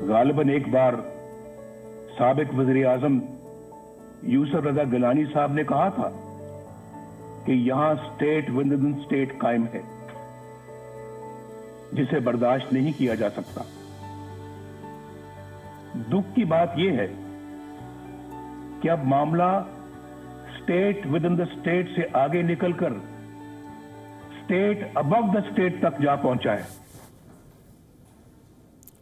गालिबन एक बार साबिक वज़ीर आज़म यूसुफ रज़ा गिलानी साहब ने कहा था कि यहां स्टेट विद इन स्टेट कायम है, जिसे बर्दाश्त नहीं किया जा सकता। दुख की बात यह है कि अब मामला state with in the state से आगे निकलकर स्टेट अबव द स्टेट तक जा पहुंचा है।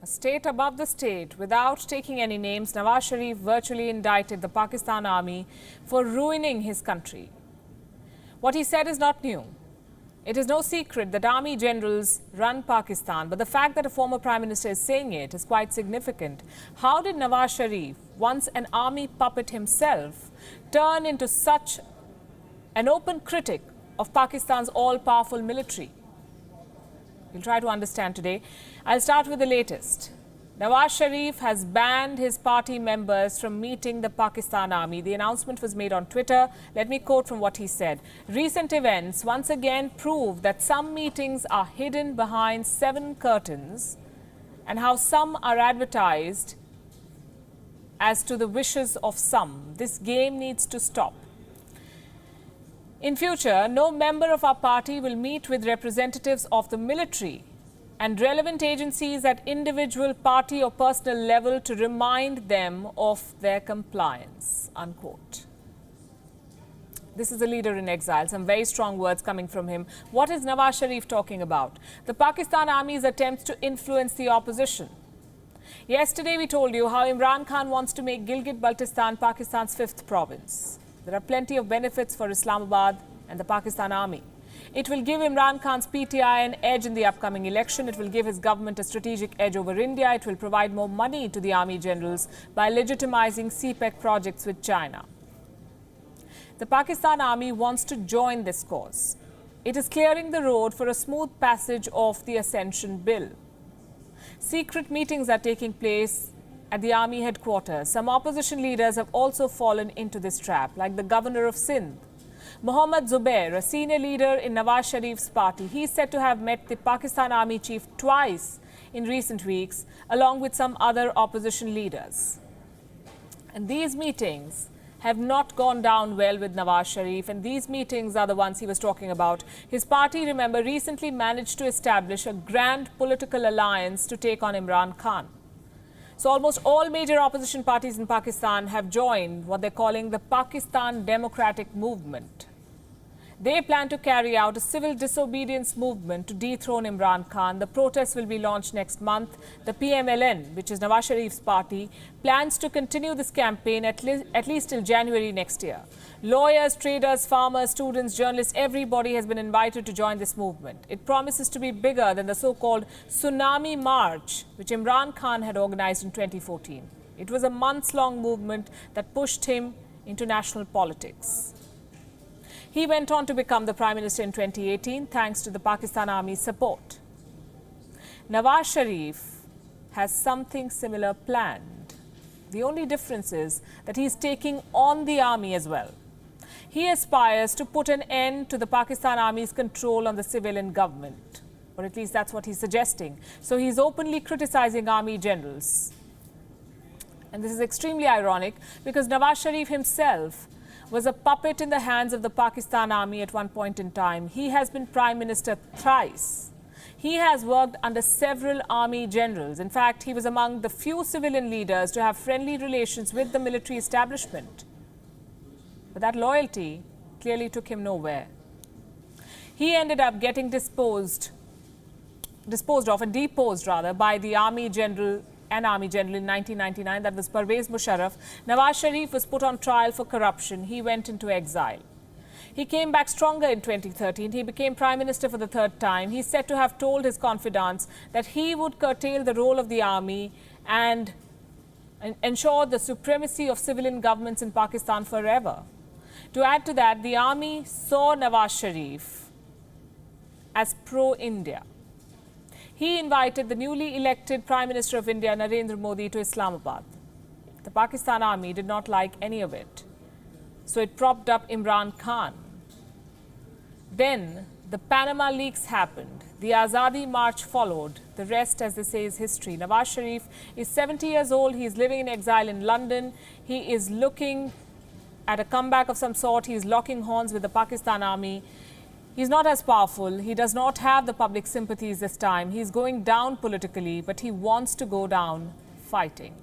A state above the state. Without taking any names, Nawaz Sharif virtually indicted the Pakistan army for ruining his country. What he said is not new. It is no secret that army generals run Pakistan, but the fact that a former prime minister is saying it is quite significant. How did Nawaz Sharif, once an army puppet himself, turn into such an open critic of Pakistan's all-powerful military? We'll try to understand today. I'll start with the latest. Nawaz Sharif has banned his party members from meeting the Pakistan army. The announcement was made on Twitter. Let me quote from what he said. Recent events once again prove that some meetings are hidden behind 7 curtains and how some are advertised as to the wishes of some. This game needs to stop. In future, no member of our party will meet with representatives of the military and relevant agencies at individual party or personal level to remind them of their compliance, unquote. This is a leader in exile. Some very strong words coming from him. What is Nawaz Sharif talking about? The Pakistan Army's attempts to influence the opposition. Yesterday we told you how Imran Khan wants to make Gilgit-Baltistan Pakistan's 5th province. There are plenty of benefits for Islamabad and the Pakistan Army. It will give Imran Khan's PTI an edge in the upcoming election. It will give his government a strategic edge over India. It will provide more money to the army generals by legitimizing CPEC projects with China. The Pakistan Army wants to join this cause. It is clearing the road for a smooth passage of the Ascension Bill. Secret meetings are taking place at the army headquarters. Some opposition leaders have also fallen into this trap, like the governor of Sindh. Mohammad Zubair, a senior leader in Nawaz Sharif's party, he is said to have met the Pakistan army chief twice in recent weeks, along with some other opposition leaders. And these meetings have not gone down well with Nawaz Sharif, and these meetings are the ones he was talking about. His party, remember, recently managed to establish a grand political alliance to take on Imran Khan. So almost all major opposition parties in Pakistan have joined what they're calling the Pakistan Democratic Movement. They plan to carry out a civil disobedience movement to dethrone Imran Khan. The protest will be launched next month. The PMLN, which is Nawaz Sharif's party, plans to continue this campaign at least till January next year. Lawyers, traders, farmers, students, journalists, everybody has been invited to join this movement. It promises to be bigger than the so-called Tsunami March, which Imran Khan had organized in 2014. It was a months-long movement that pushed him into national politics. He went on to become the Prime Minister in 2018 thanks to the Pakistan Army's support. Nawaz Sharif has something similar planned. The only difference is that he is taking on the army as well. He aspires to put an end to the Pakistan Army's control on the civilian government, or at least that's what he's suggesting. So he's openly criticizing army generals. And this is extremely ironic because Nawaz Sharif himself was a puppet in the hands of the Pakistan Army at one point in time. He has been Prime Minister thrice. He has worked under several army generals. In fact, he was among the few civilian leaders to have friendly relations with the military establishment. But that loyalty clearly took him nowhere. He ended up getting deposed by the army general in 1999, that was Pervez Musharraf. Nawaz Sharif was put on trial for corruption. He went into exile. He came back stronger in 2013. He became Prime Minister for the 3rd time. He's said to have told his confidants that he would curtail the role of the army and ensure the supremacy of civilian governments in Pakistan forever. To add to that, the army saw Nawaz Sharif as pro-India. He invited the newly elected Prime Minister of India, Narendra Modi, to Islamabad. The Pakistan Army did not like any of it, so it propped up Imran Khan. Then the Panama leaks happened. The Azadi March followed. The rest, as they say, is history. Nawaz Sharif is 70 years old. He is living in exile in London. He is looking at a comeback of some sort. He is locking horns with the Pakistan army. He's not as powerful. He does not have the public sympathies this time. He's going down politically, but he wants to go down fighting.